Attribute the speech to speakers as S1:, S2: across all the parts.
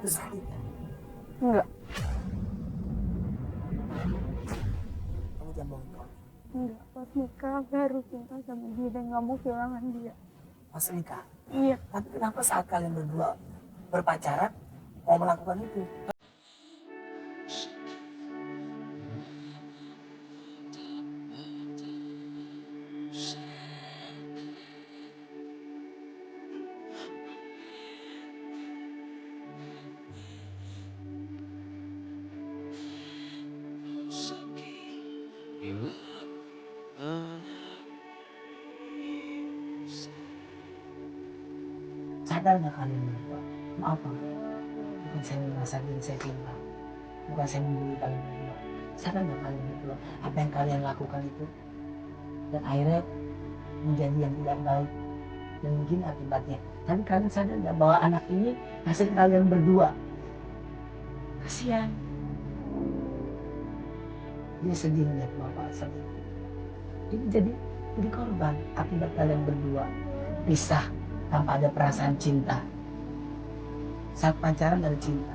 S1: waktu saat itu?
S2: Enggak.
S1: Kamu jangan bohong kau.
S2: Enggak, pas nikah baru cinta sama dia dan nggak mau kehilangan dia.
S1: Pas nikah.
S2: Iya.
S1: Tapi kenapa saat kalian berdua berpacaran mau melakukan itu?
S3: Ibu?
S1: Sadar nggak kalian berdua? Maaf Bang, bukan saya merasa diri saya pintar, bukan saya membuli kalian berdua. Sadar nggak kalian berdua apa yang kalian lakukan itu? Dan akhirnya menjadi yang tidak baik dan mungkin akibatnya. Tapi kalian sadar nggak bahwa anak ini hasil kalian berdua? Kasihan. Dia sedih melihat bapak sedih. Ini jadi korban akibat kalian berdua pisah tanpa ada perasaan cinta. Saat pacaran dari cinta.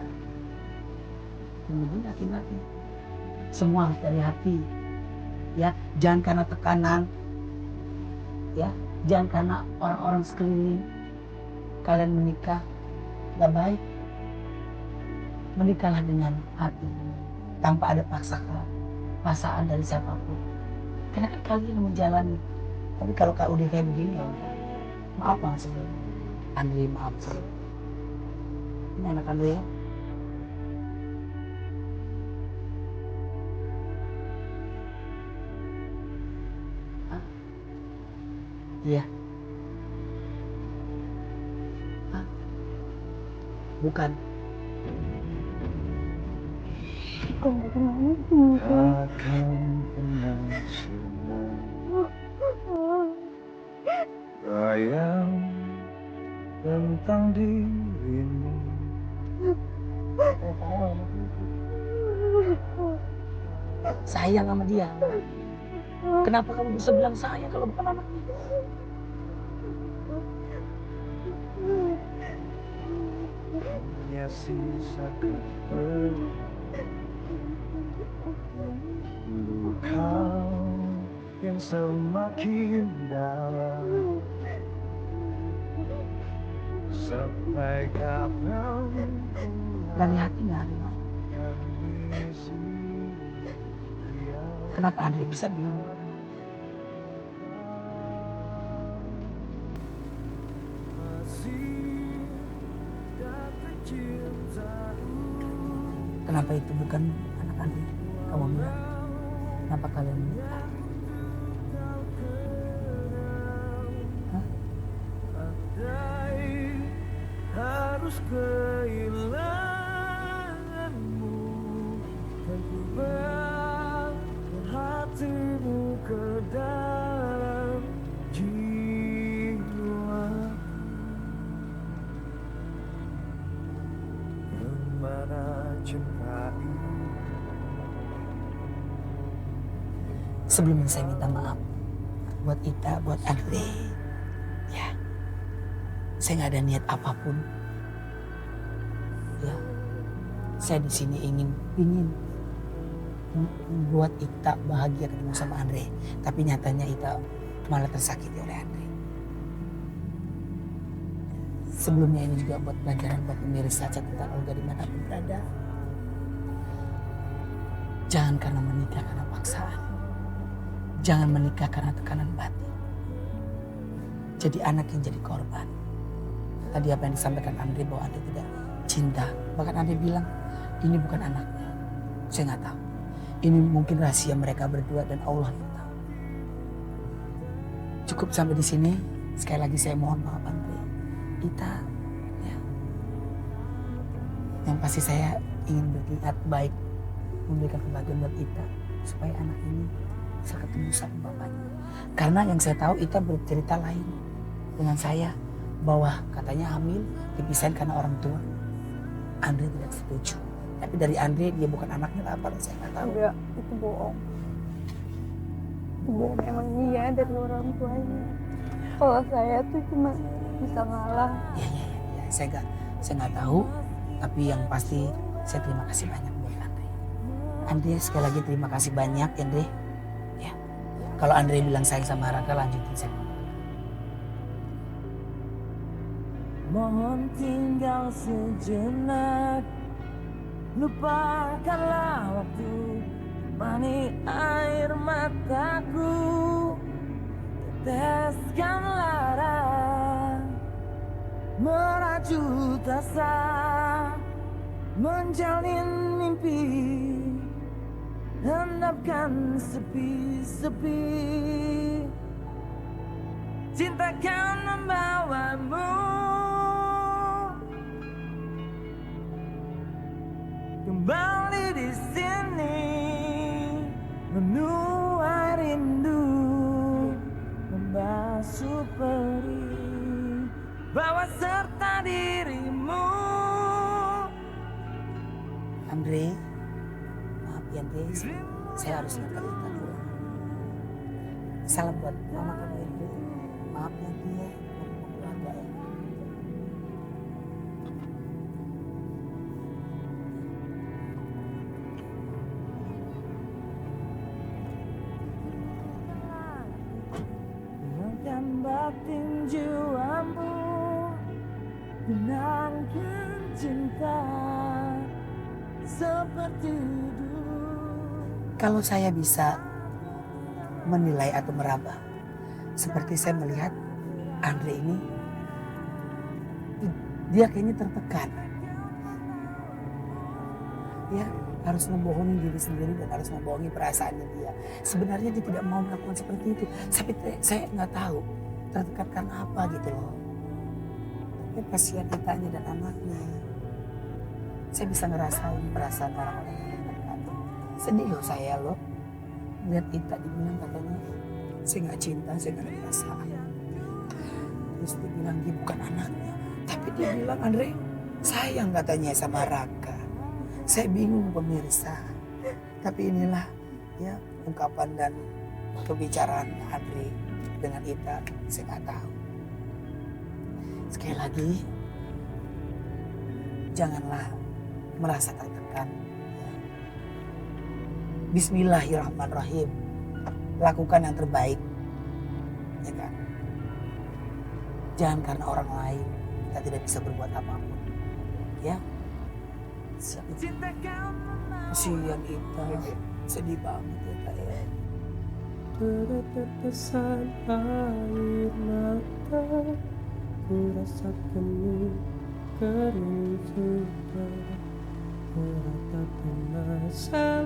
S1: Kemudian akibatnya semua harus dari hati. Ya, jangan karena tekanan. Ya, jangan karena orang-orang sekeliling kalian menikah. Gak baik. Menikahlah dengan hati tanpa ada paksaan dari siapapun. Karena kan kalian menjalani. Tapi kalau kak udah kayak begini ya udah. Maaf Bang sebelumnya. Andre maaf sebelumnya. Ini anak Andre ya. Hah? Iya. Hah? Bukan.
S2: Kok nggak gimana sih?
S3: Akan pernah sayang tentang dirimu.
S1: Sayang sama dia. Kenapa kamu bisa bilang sayang kalau bukan anaknya?
S3: Hanya sisakan luka yang semakin dalam. Sampai kapan
S1: Dari hati nggak ada. Kenapa Andre bisa bilang? Kenapa itu bukan anak Andre? Kamu bilang. Kenapa kalian menikah? Hah?
S3: harus kehilanganmu dan ku hatimu ke dalam jiwa. Kemana cinta ini?
S1: Sebelumnya saya minta maaf buat Ita, buat Andre. Ya, saya nggak ada niat apapun. Ya, saya di sini ingin membuat Ita bahagia ketemu sama Andre. Tapi nyatanya Ita malah tersakiti oleh Andre. Sebelumnya ini juga buat pelajaran buat pemirsa catatan Olga dimanapun berada. Jangan karena menikah karena paksaan. Jangan menikah karena tekanan batin. Jadi anak yang jadi korban. Tadi apa yang disampaikan Andre bahwa Andre tidak cinta. Bahkan Andre bilang ini bukan anaknya. Saya nggak tahu. Ini mungkin rahasia mereka berdua dan Allah yang tahu. Cukup sampai di sini. Sekali lagi saya mohon maaf Andre. Ita, ya. Yang pasti saya ingin berniat baik memberikan kebahagiaan buat Ita supaya anak ini bisa ketemu sama bapaknya. Karena yang saya tahu Ita bercerita lain dengan saya bahwa katanya hamil dipisahin karena orang tua. Andre tidak setuju. Tapi dari Andre dia bukan anaknya apa saya nggak tahu.
S2: Enggak, itu bohong. Itu bohong, emang iya dari orang tuanya. Kalau saya tuh cuma bisa ngalah.
S1: Ya. Saya nggak tahu. Tapi yang pasti saya terima kasih banyak buat Andre. Andre sekali lagi terima kasih banyak Andre. Ya. Kalau Andre bilang sayang sama Raka, lanjutin saya.
S3: Mohon tinggal sejenak, lupakanlah waktu, temani air mataku, teteskan lara, merajut asa, menjalin mimpi, hendapkan sepi-sepi, cinta kan membawamu kembali di sini, menuai rindu, membasuh perih, bawa serta dirimu.
S1: Andre, maaf ya Andre, saya harus ngantar Ita dulu. Salam buat mama kamu Andre. Maaf ya Andre ya, buat keluarga ya.
S3: Tenangkan batin jiwamu, tenangkan cinta seperti dulu.
S1: Kalau saya bisa menilai atau meraba, seperti saya melihat Andre ini, dia kayaknya tertekan. Dia harus membohongi diri sendiri dan harus membohongi perasaannya dia. Sebenarnya dia tidak mau melakukan seperti itu. Tapi saya nggak tahu tertekan karena apa gitu loh. Tapi kasihan Itanya dan anaknya. Saya bisa ngerasain perasaan orang-orang yang tertekan. Sedih loh saya loh. Lihat Ita dibilang katanya, saya nggak cinta, saya nggak ada perasaan. Terus dia bilang dia bukan anaknya. Tapi dia bilang Andre sayang katanya sama Raka. Saya bingung pemirsa. Tapi inilah ya ungkapan dan pembicaraan Andre dengan Ita. Saya nggak tahu. Sekali lagi, janganlah merasa tertekan. Bismillahirrahmanirrahim. Lakukan yang terbaik. Ya kan? Jangan karena orang lain kita tidak bisa berbuat apapun. Ya. Kasihan Ita. Sedih banget ya Kak ya.
S3: Tetesan air mata, ku rasakan kering cinta, meratapi masa